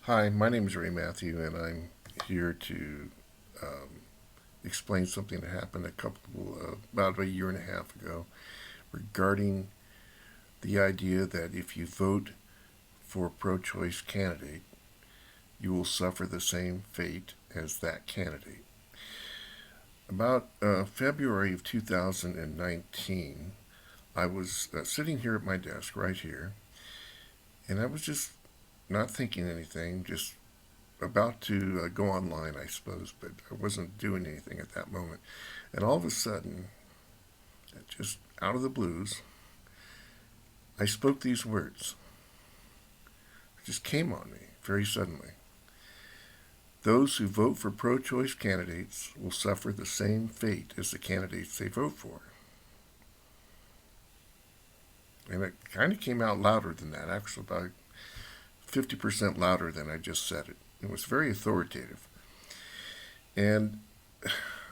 Hi, my name is Ray Matthew, and I'm here to um, explain something that happened about a year and a half ago regarding the idea that if you vote for a pro-choice candidate, you will suffer the same fate as that candidate. About February of 2019, I was sitting here at my desk right here, and I was just not thinking anything, just about to go online, I suppose, but I wasn't doing anything at that moment. And all of a sudden, just out of the blues, I spoke these words. It just came on me very suddenly. Those who vote for pro choice candidates will suffer the same fate as the candidates they vote for. And it kind of came out louder than that, actually, about 50% louder than I just said it. It was very authoritative. And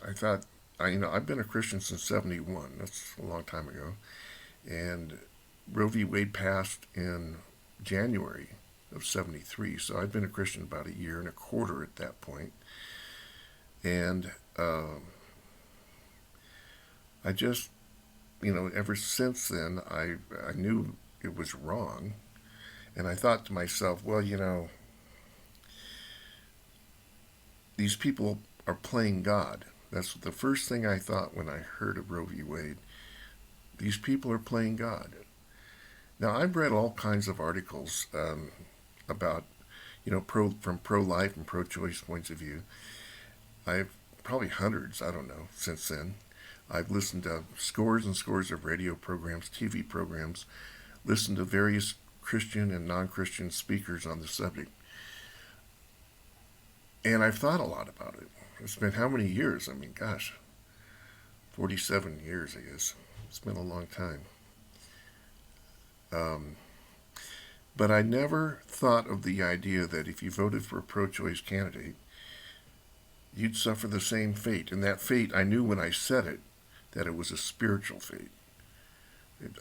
I thought, I've been a Christian since '71. That's a long time ago. And Roe v. Wade passed in January of '73, so I'd been a Christian about a year and a quarter at that point. And I just, ever since then, I knew it was wrong. And I thought to myself, well, these people are playing God. That's the first thing I thought when I heard of Roe v. Wade. These people are playing God. Now, I've read all kinds of articles about, from pro-life and pro-choice points of view. I've probably hundreds, I don't know, since then. I've listened to scores and scores of radio programs, TV programs, listened to various Christian and non-Christian speakers on the subject. And I've thought a lot about it. It's been how many years? I mean, gosh, 47 years, I guess. It's been a long time. Um, but I never thought of the idea that if you voted for a pro choice candidate, you'd suffer the same fate. And that fate, I knew when I said it, that it was a spiritual fate.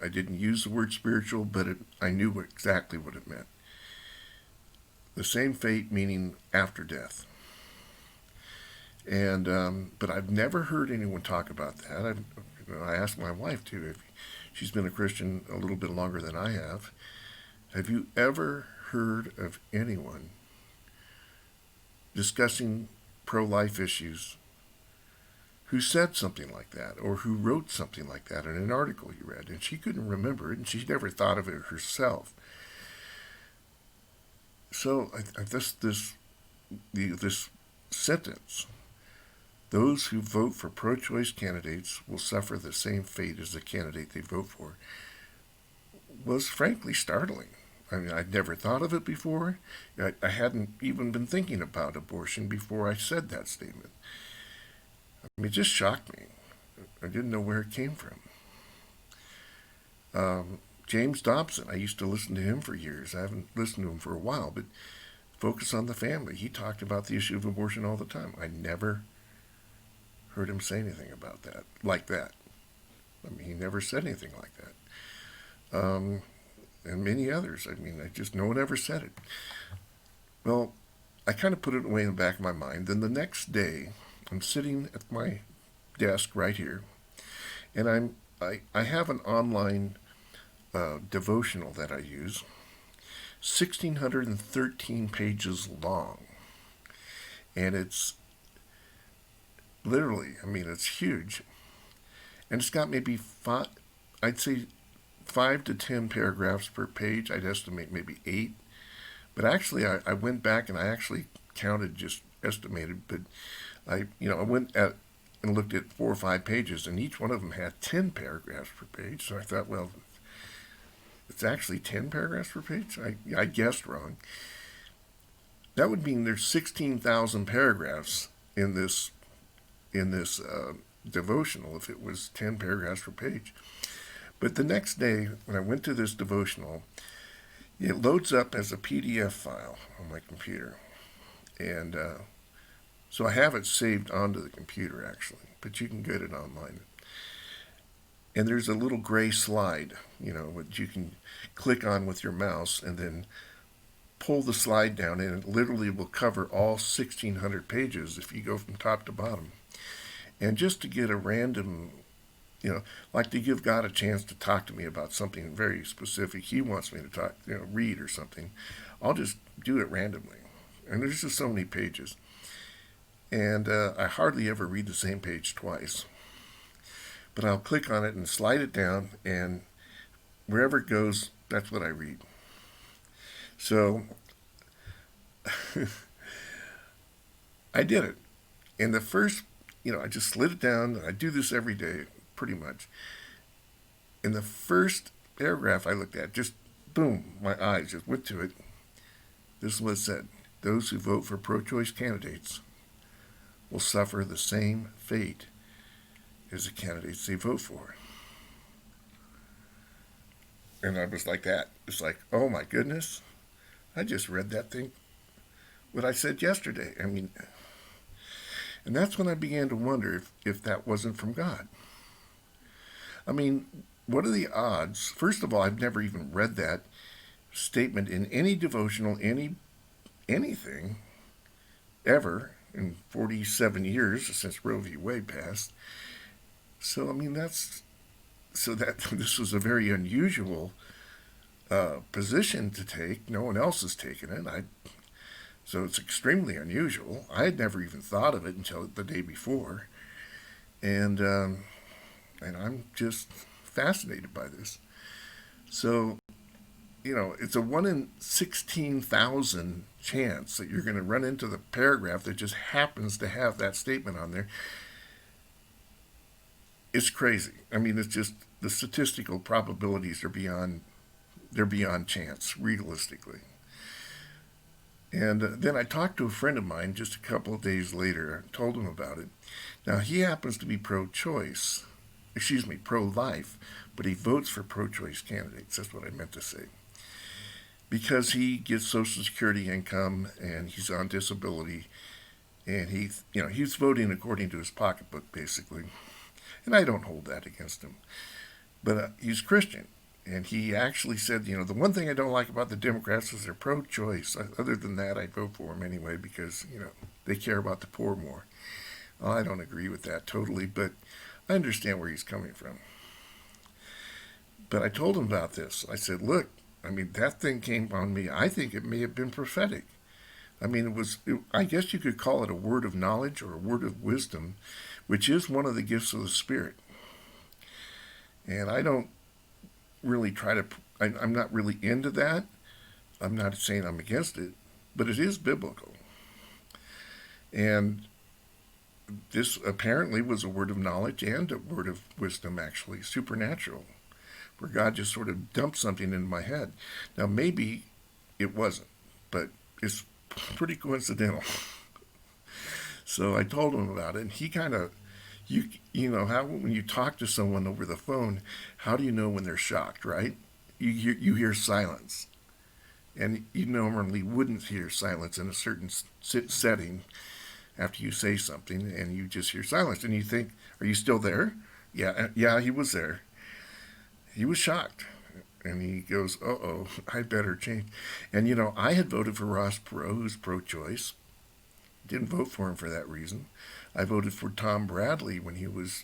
I didn't use the word spiritual, but I knew exactly what it meant. The same fate meaning after death. And but I've never heard anyone talk about that. I asked my wife too. If she's been a Christian a little bit longer than I have. Have you ever heard of anyone discussing pro-life issues who said something like that or who wrote something like that in an article you read? And she couldn't remember it, and she never thought of it herself. So this sentence, those who vote for pro-choice candidates will suffer the same fate as the candidate they vote for, was frankly startling. I mean, I'd never thought of it before. I hadn't even been thinking about abortion before I said that statement. I mean, it just shocked me. I didn't know where it came from. James Dobson, I used to listen to him for years. I haven't listened to him for a while, but Focus on the Family, he talked about the issue of abortion all the time. I never heard him say anything about that, like that. I mean, he never said anything like that. And many others. I mean, no one ever said it. Well, I kind of put it away in the back of my mind. Then the next day, I'm sitting at my desk right here, and I have an online devotional that I use, 1,613 pages long, and it's literally, I mean, it's huge, and it's got maybe five, I'd say 5 to 10 paragraphs per page. I'd estimate maybe 8. But actually, I went back and I actually counted, just estimated. But I went at and looked at 4 or 5 pages, and each one of them had 10 paragraphs per page. So I thought, well, it's actually 10 paragraphs per page. I guessed wrong. That would mean there's 16,000 paragraphs in this devotional if it was 10 paragraphs per page. But the next day, when I went to this devotional, it loads up as a PDF file on my computer. And so I have it saved onto the computer, actually, but you can get it online. And there's a little gray slide, which you can click on with your mouse and then pull the slide down, and it literally will cover all 1,600 pages if you go from top to bottom. And just to get a random, like to give God a chance to talk to me about something very specific He wants me to talk, read or something, I'll just do it randomly. And there's just so many pages. And I hardly ever read the same page twice. But I'll click on it and slide it down, and wherever it goes, that's what I read. So I did it. And the first, I just slid it down. I do this every day, pretty much. In the first paragraph I looked at, just boom, my eyes just went to it. This is what it said. Those who vote for pro-choice candidates will suffer the same fate as the candidates they vote for. And I was like that. It's like, oh my goodness, I just read that thing, what I said yesterday. And that's when I began to wonder if that wasn't from God. What are the odds? First of all, I've never even read that statement in any devotional, anything, ever, in 47 years since Roe v. Wade passed. So, this was a very unusual position to take. No one else has taken it. So it's extremely unusual. I had never even thought of it until the day before. And I'm just fascinated by this. So, it's a 1 in 16,000 chance that you're going to run into the paragraph that just happens to have that statement on there. It's crazy. It's just the statistical probabilities are beyond chance, realistically. And then I talked to a friend of mine just a couple of days later. I told him about it. Now, he happens to be pro-life, but he votes for pro-choice candidates. That's what I meant to say. Because he gets Social Security income and he's on disability, and he's voting according to his pocketbook, basically. And I don't hold that against him. But he's Christian. And he actually said, the one thing I don't like about the Democrats is they're pro-choice. Other than that, I vote for them anyway because, they care about the poor more. Well, I don't agree with that totally, but I understand where he's coming from. But I told him about this. I said, look, that thing came on me. I think it may have been prophetic. I guess you could call it a word of knowledge or a word of wisdom, which is one of the gifts of the Spirit. And I don't really I'm not really into that. I'm not saying I'm against it, but it is biblical. And this apparently was a word of knowledge and a word of wisdom, actually, supernatural, where God just sort of dumped something into my head. Now, maybe it wasn't, but it's pretty coincidental. So I told him about it, and he kind of, how when you talk to someone over the phone, how do you know when they're shocked, right? You hear silence, and you normally wouldn't hear silence in a certain setting after you say something, and you just hear silence, and you think, are you still there? Yeah, he was there. He was shocked, and he goes, uh-oh, I better change. And, I had voted for Ross Perot, who's pro-choice. Didn't vote for him for that reason. I voted for Tom Bradley when he was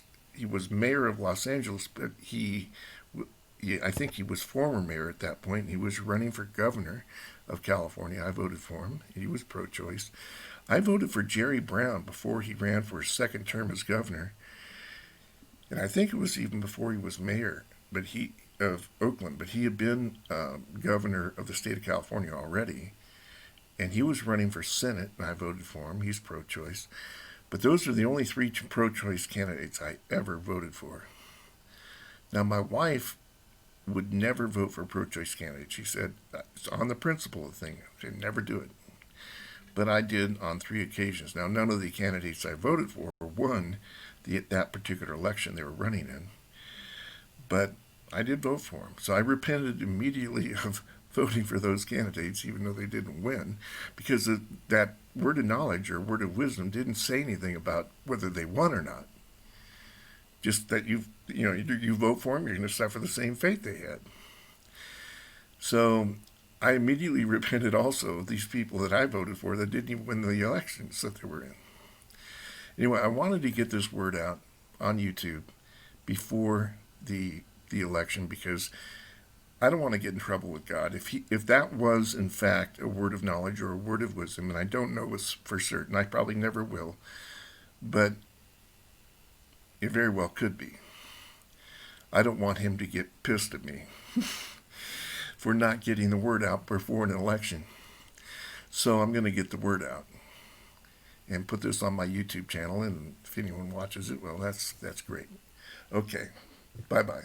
mayor of Los Angeles, but I think he was former mayor at that point. He was running for governor of California. I voted for him. He was pro-choice. I voted for Jerry Brown before he ran for his second term as governor. And I think it was even before he was mayor of Oakland, but he had been governor of the state of California already. And he was running for Senate, and I voted for him. He's pro-choice. But those are the only 3 pro-choice candidates I ever voted for. Now, my wife would never vote for a pro-choice candidate. She said, it's on the principle of the thing. She'd never do it. But I did on 3 occasions. Now, none of the candidates I voted for won that particular election they were running in. But I did vote for them. So I repented immediately of voting for those candidates, even though they didn't win, because that word of knowledge or word of wisdom didn't say anything about whether they won or not. Just that you vote for them, you're going to suffer the same fate they had. So I immediately repented also of these people that I voted for that didn't even win the elections that they were in. Anyway, I wanted to get this word out on YouTube before the election because I don't want to get in trouble with God. If that was in fact a word of knowledge or a word of wisdom, and I don't know for certain, I probably never will, but it very well could be. I don't want him to get pissed at me for not getting the word out before an election. So I'm going to get the word out and put this on my YouTube channel, and if anyone watches it, well, that's great. Okay, bye-bye.